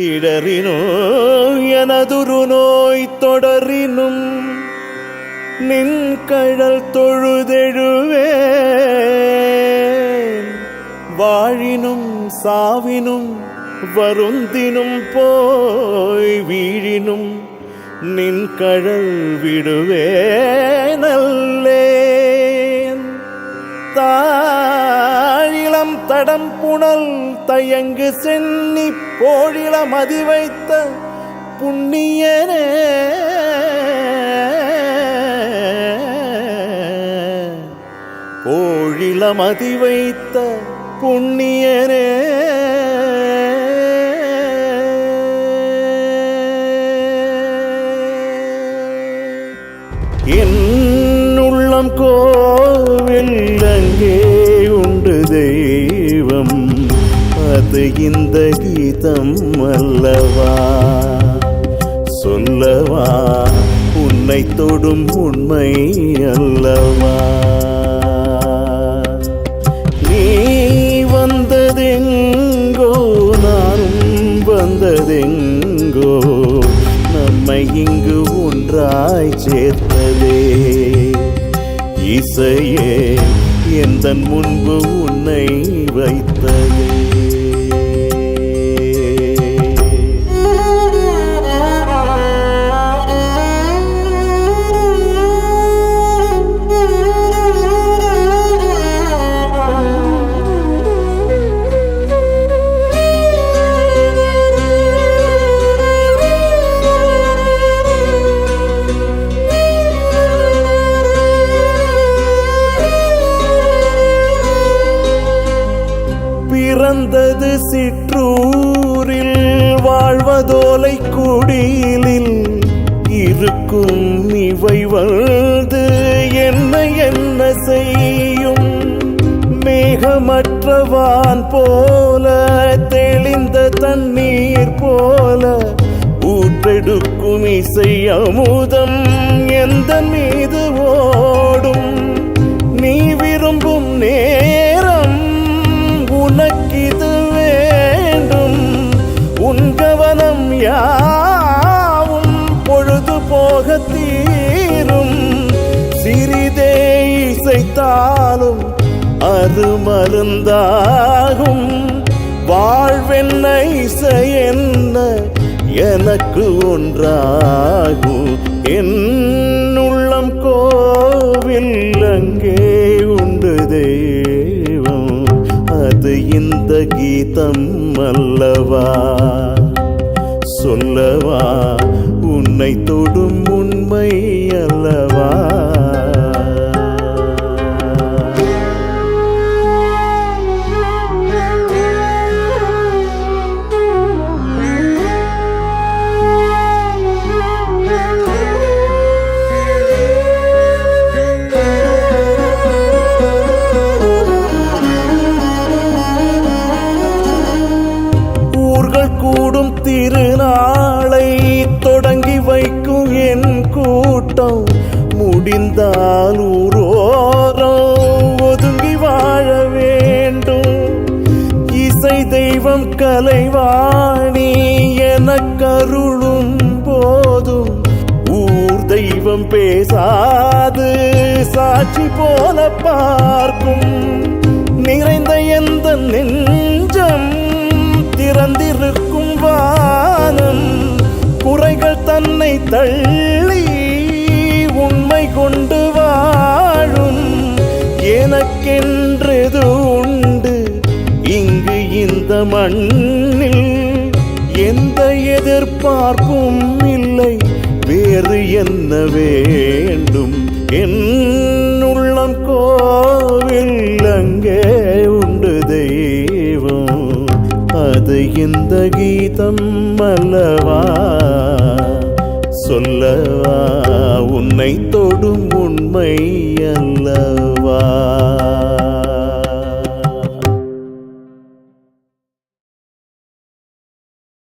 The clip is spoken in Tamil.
இடறினோ எனதுரு நோய் தொடரினும் நின் கழல் தொழுதெழுவேன். வாழினும் சாவினும் வருந்தினும் போய் வீழினும் நின் கழல் விடுவேனல்லேன். தாழிலம் தடம் புனல் தயங்கு சென்னி போழிலம் அதிவைத்த புண்ணியனே. போழிலம் அதிவைத்த புண்ணியனே. என் உள்ளம் கோவில் அங்கே உண்டு தெய்வம், அது இந்த கீதம் அல்லவா? சொல்லவா உன்னை தொடும் உண்மை அல்லவா? நீ வந்ததெங்கோ நானும் வந்ததெங்கோ, நம்மை இங்கு ஒன்றாய் சேர்த்ததே. இசையே எந்தன் முன்பு உன்னை வைத்ததே. பிறந்தது சிற்றூரில் வாழ்வதோலை குடிலில் இருக்கும் இவை வந்து என்ன என்ன செய்யும்? மேகமற்றவான் போல தெளிந்த தண்ணீர் போல ஊற்றெடுக்கும் இசை அமுதம் எந்த மீது ஓடும். நீ விரும்பும் நேரம் உனக்கிது வேண்டும். உன் கவனம் யாவும் பொழுது போக தீரும். சிறிதே இசைத்தாலும் அது மருந்தாகும். வாழ்வென்ன இசை என்ன எனக்கு ஒன்றாகும். என் உள்ளம் கோவில் அங்கே உண்டு தெய்வம், அது இந்த கீதம் அல்லவா? சொல்லவா உன்னை தொடும் உண்மை அல்லவா? கூடும் திருநாளை தொடங்கி வைக்கும் என் கூட்டம் முடிந்தால் ஊரோரம் ஒதுங்கி வாழ வேண்டும். இசை தெய்வம் கலைவாணி என கருளும் போதும் ஊர் தெய்வம் பேசாது சாட்சி போல பார்க்கும். நிறைந்த எந்த நெஞ்சம் திறந்திருக்கும் வானம் குறைகள் தன்னை தள்ளி உண்மை கொண்டு வாழும். எனக்கென்றது உண்டு இங்கு இந்த மண்ணில், எந்த எதிர்பார்ப்பும் இல்லை, வேறு என்ன வேண்டும்? என் உள்ளம் கோவில் அங்கே உண்டு தெய்வம், அது இந்த கீதம் அல்லவா? சொல்லவா உன்னை தொடும் உண்மை அல்லவா?